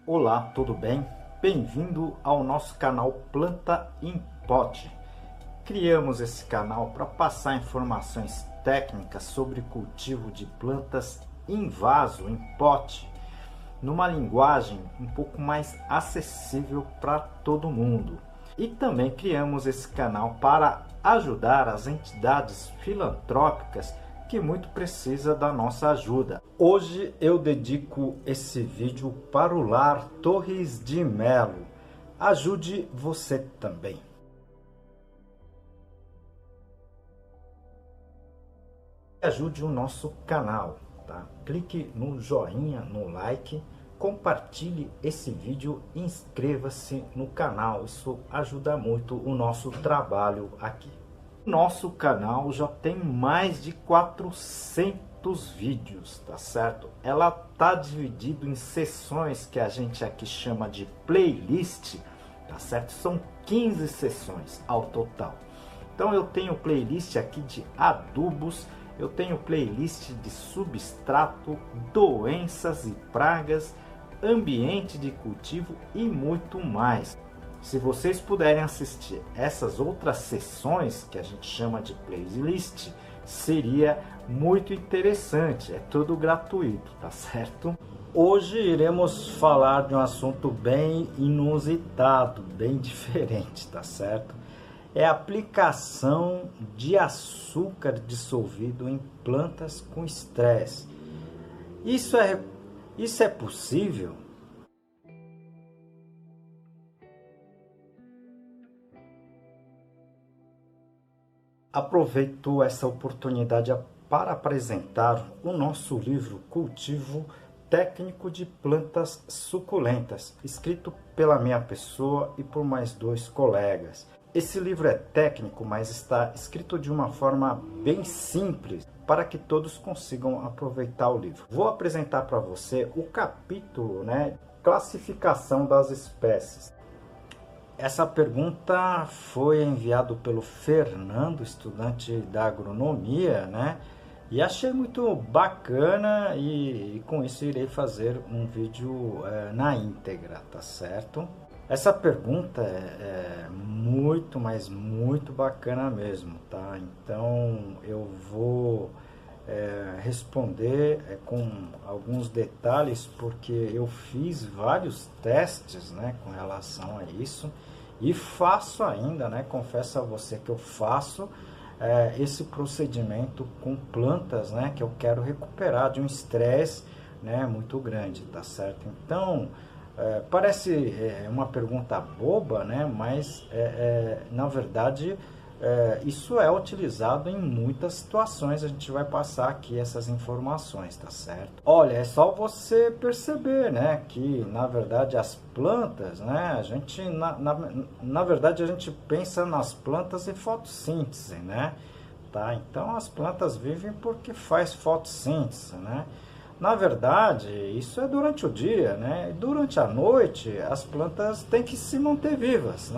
Olá, tudo bem? Bem-vindo ao nosso canal Planta em Pote. Criamos esse canal para passar informações técnicas sobre cultivo de plantas em vaso, em pote, numa linguagem um pouco mais acessível para todo mundo. E também criamos esse canal para ajudar as entidades filantrópicas que muito precisa da nossa ajuda. Hoje eu dedico esse vídeo para o Lar Torres de Melo. Ajude você também. Ajude o nosso canal, tá? Clique no joinha, no like, compartilhe esse vídeo e inscreva-se no canal. Isso ajuda muito o nosso trabalho aqui. Nosso canal já tem mais de 400 vídeos, tá certo? Ela tá dividido em seções que a gente aqui chama de playlist, tá certo? São 15 sessões ao total. Então eu tenho playlist aqui de adubos, eu tenho playlist de substrato, doenças e pragas, ambiente de cultivo e muito mais. Se vocês puderem assistir essas outras sessões que a gente chama de playlist, seria muito interessante. É tudo gratuito, tá certo? Hoje iremos falar de um assunto bem inusitado, bem diferente, tá certo? É a aplicação de açúcar dissolvido em plantas com estresse. Isso é possível? Aproveito essa oportunidade para apresentar o nosso livro Cultivo Técnico de Plantas Suculentas, escrito pela minha pessoa e por mais 2 colegas. Esse livro é técnico, mas está escrito de uma forma bem simples para que todos consigam aproveitar o livro. Vou apresentar para você o capítulo, classificação das espécies. Essa pergunta foi enviada pelo Fernando, estudante da agronomia, E achei muito bacana e com isso irei fazer um vídeo na íntegra, tá certo? Essa pergunta é muito, mas muito bacana mesmo, tá? Então eu vou responder com alguns detalhes, porque eu fiz vários testes, com relação a isso e faço ainda, confesso a você que eu faço esse procedimento com plantas, que eu quero recuperar de um estresse, muito grande, tá certo? Então parece uma pergunta boba, mas na verdade isso é utilizado em muitas situações. A gente vai passar aqui essas informações, tá certo? Olha, é só você perceber, que na verdade as plantas, a gente na verdade a gente pensa nas plantas em fotossíntese, tá? Então as plantas vivem porque faz fotossíntese, Na verdade, isso é durante o dia, E durante a noite, as plantas têm que se manter vivas,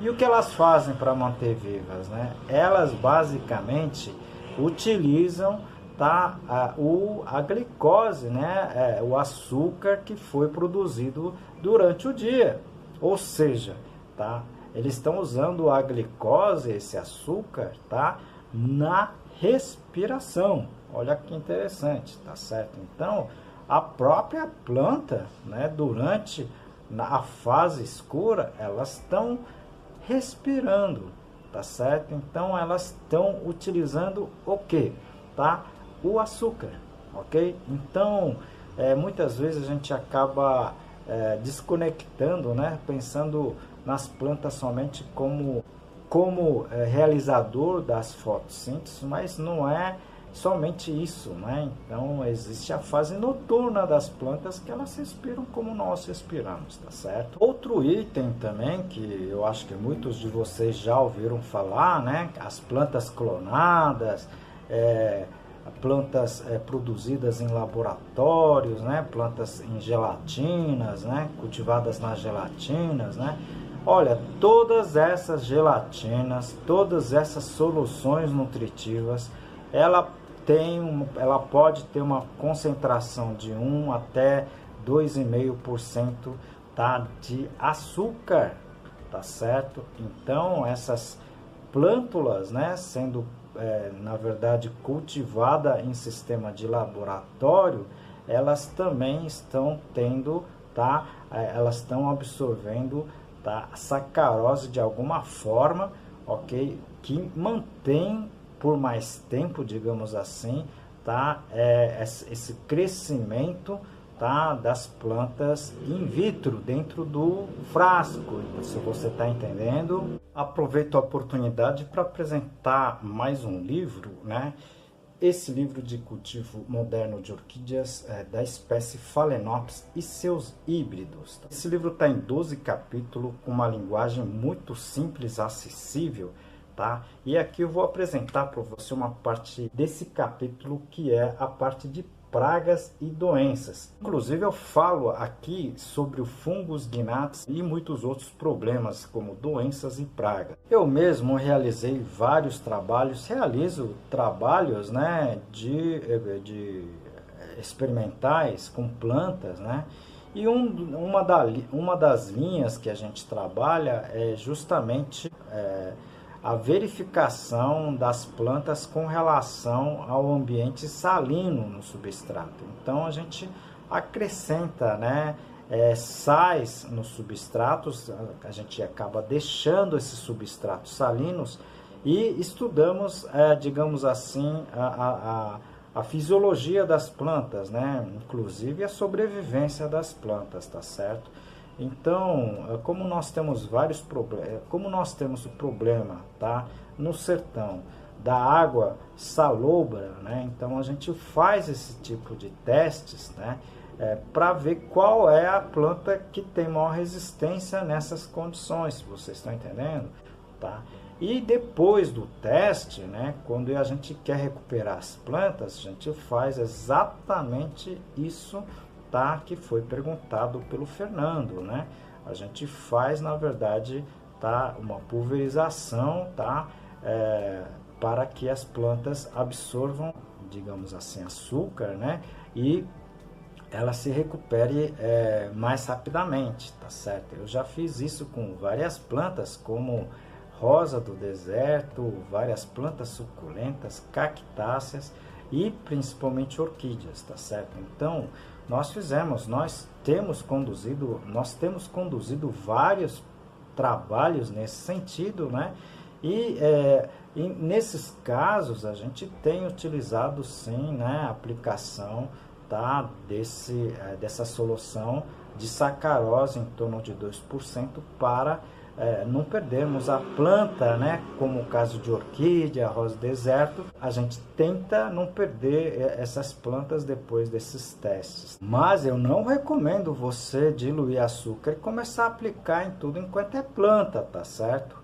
E o que elas fazem para manter vivas, Elas basicamente utilizam, a glicose, o açúcar que foi produzido durante o dia. Ou seja, eles estão usando a glicose, esse açúcar, na respiração. Olha que interessante, tá certo? Então, a própria planta, durante a fase escura, elas estão respirando, tá certo? Então, elas estão utilizando o quê? O açúcar, ok? Então, muitas vezes a gente acaba desconectando, pensando nas plantas somente como realizador das fotossínteses, mas não é somente isso, Então existe a fase noturna das plantas, que elas respiram como nós respiramos, tá certo? Outro item também que eu acho que muitos de vocês já ouviram falar, As plantas clonadas, plantas produzidas em laboratórios, plantas em gelatinas, cultivadas nas gelatinas, Olha, todas essas gelatinas, todas essas soluções nutritivas, ela pode ter uma concentração de 1 até 2,5%, tá, de açúcar, tá certo? Então essas plântulas, né, sendo na verdade cultivada em sistema de laboratório, elas também estão tendo, tá, elas estão absorvendo, tá, sacarose de alguma forma, ok, que mantém por mais tempo, digamos assim, tá, esse crescimento, tá, das plantas in vitro dentro do frasco, se você está entendendo. Aproveito a oportunidade para apresentar mais um livro, né? Esse livro de cultivo moderno de orquídeas da espécie Phalaenopsis e seus híbridos. Esse livro está em 12 capítulos, com uma linguagem muito simples, acessível, tá? E aqui eu vou apresentar para você uma parte desse capítulo que é a parte de pragas e doenças. Inclusive eu falo aqui sobre o fungus gnats e muitos outros problemas como doenças e pragas. Eu mesmo realizei vários trabalhos, realizo trabalhos, né, de experimentais com plantas, né? E uma das linhas que a gente trabalha é justamente a verificação das plantas com relação ao ambiente salino no substrato. Então a gente acrescenta, né, sais nos substratos, a gente acaba deixando esses substratos salinos e estudamos, digamos assim, a fisiologia das plantas, né, inclusive a sobrevivência das plantas, tá certo? Então, como nós temos vários problemas, como nós temos o problema, tá, no sertão da água salobra, né, então a gente faz esse tipo de testes, né, para ver qual é a planta que tem maior resistência nessas condições, vocês estão entendendo? Tá? E depois do teste, né, quando a gente quer recuperar as plantas, a gente faz exatamente isso, tá, que foi perguntado pelo Fernando, né? A gente faz, na verdade, tá, uma pulverização, tá, para que as plantas absorvam, digamos assim, açúcar, né? E ela se recupere mais rapidamente, tá certo? Eu já fiz isso com várias plantas, como rosa do deserto, várias plantas suculentas, cactáceas e principalmente orquídeas, tá certo? Então, nós temos conduzido vários trabalhos nesse sentido, né? E nesses casos a gente tem utilizado sim, né, a aplicação, tá, dessa solução de sacarose em torno de 2% para não perdermos a planta, né? Como o caso de orquídea, rosa do deserto, a gente tenta não perder essas plantas depois desses testes. Mas eu não recomendo você diluir açúcar e começar a aplicar em tudo enquanto é planta, tá certo?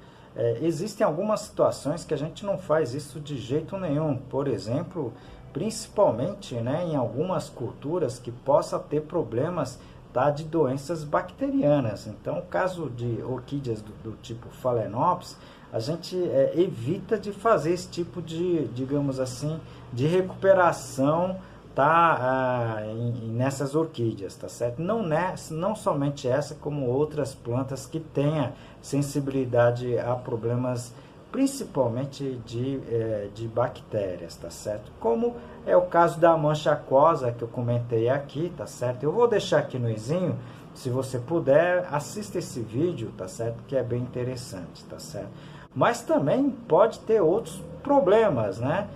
Existem algumas situações que a gente não faz isso de jeito nenhum. Por exemplo, principalmente, né, em algumas culturas que possa ter problemas, tá, de doenças bacterianas. Então, o caso de orquídeas do tipo Phalaenopsis, a gente evita de fazer esse tipo de, digamos assim, de recuperação, tá, nessas orquídeas, tá certo? Não somente essa, como outras plantas que tenha sensibilidade a problemas principalmente de bactérias, tá certo? Como é o caso da mancha aquosa que eu comentei aqui, tá certo? Eu vou deixar aqui no izinho, se você puder, assista esse vídeo, tá certo? Que é bem interessante, tá certo? Mas também pode ter outros problemas, né?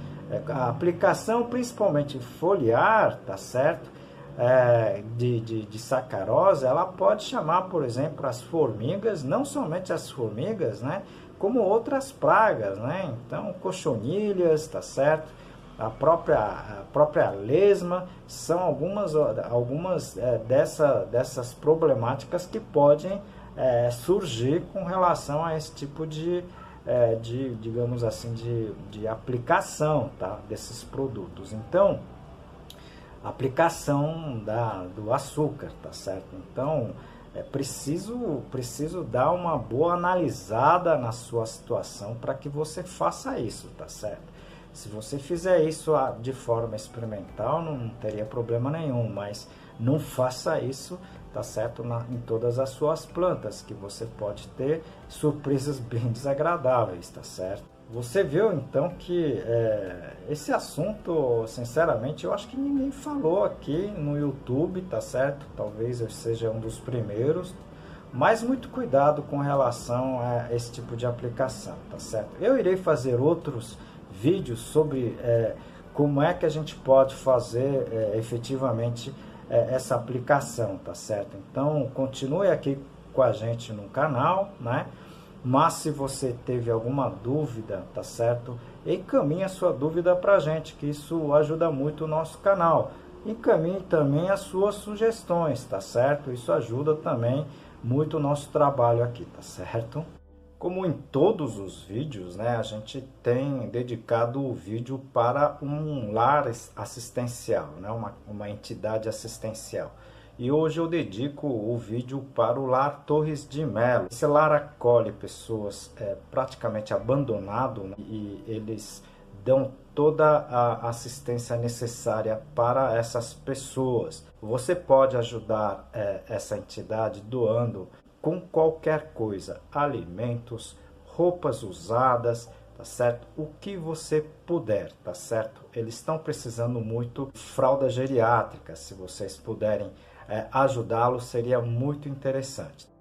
A aplicação principalmente foliar, tá certo? De sacarose, ela pode chamar, por exemplo, as formigas, não somente as formigas, né? Como outras pragas, né? Então, cochonilhas, tá certo? A própria lesma, são algumas dessas problemáticas que podem surgir com relação a esse tipo digamos assim, de aplicação, tá? Desses produtos. Então, aplicação do açúcar, tá certo? Então, preciso dar uma boa analisada na sua situação para que você faça isso, tá certo? Se você fizer isso de forma experimental, não teria problema nenhum, mas não faça isso, tá certo? Em todas as suas plantas, que você pode ter surpresas bem desagradáveis, tá certo? Você viu então que esse assunto, sinceramente, eu acho que ninguém falou aqui no YouTube, tá certo? Talvez eu seja um dos primeiros, mas muito cuidado com relação a esse tipo de aplicação, tá certo? Eu irei fazer outros vídeos sobre como é que a gente pode fazer efetivamente essa aplicação, tá certo? Então, continue aqui com a gente no canal, né? Mas se você teve alguma dúvida, tá certo? Encaminhe a sua dúvida para a gente, que isso ajuda muito o nosso canal. Encaminhe também as suas sugestões, tá certo? Isso ajuda também muito o nosso trabalho aqui, tá certo? Como em todos os vídeos, né, a gente tem dedicado o vídeo para um lar assistencial, né, uma entidade assistencial. E hoje eu dedico o vídeo para o Lar Torres de Melo. Esse lar acolhe pessoas praticamente abandonadas, né, e eles dão toda a assistência necessária para essas pessoas. Você pode ajudar essa entidade doando com qualquer coisa, alimentos, roupas usadas, tá certo? O que você puder, tá certo? Eles estão precisando muito de fralda geriátrica, se vocês puderem ajudá-los, seria muito interessante.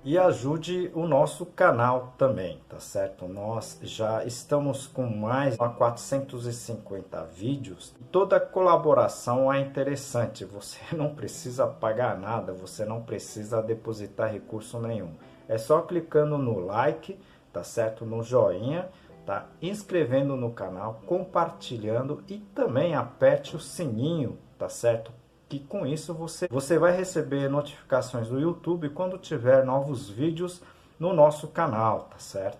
E ajude o nosso canal também, tá certo? Nós já estamos com mais de 450 vídeos. Toda colaboração é interessante, você não precisa pagar nada, você não precisa depositar recurso nenhum. É só clicando no like, tá certo? No joinha, tá? Inscrevendo no canal, compartilhando e também aperte o sininho, tá certo? Que com isso você vai receber notificações do YouTube quando tiver novos vídeos no nosso canal, tá certo?